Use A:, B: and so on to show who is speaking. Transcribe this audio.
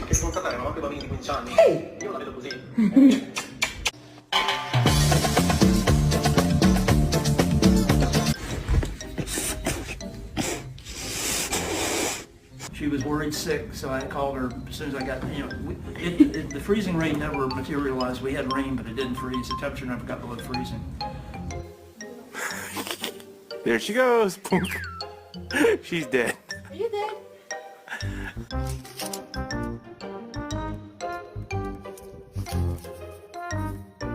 A: Che stronzata erano anche bambini di 15 anni. Io la vedo così.
B: She was worried sick, so I called her as soon as I got, the freezing rain never materialized. We had rain, but it didn't freeze. The temperature never got below freezing.
C: There she goes. She's dead.
D: Are you dead?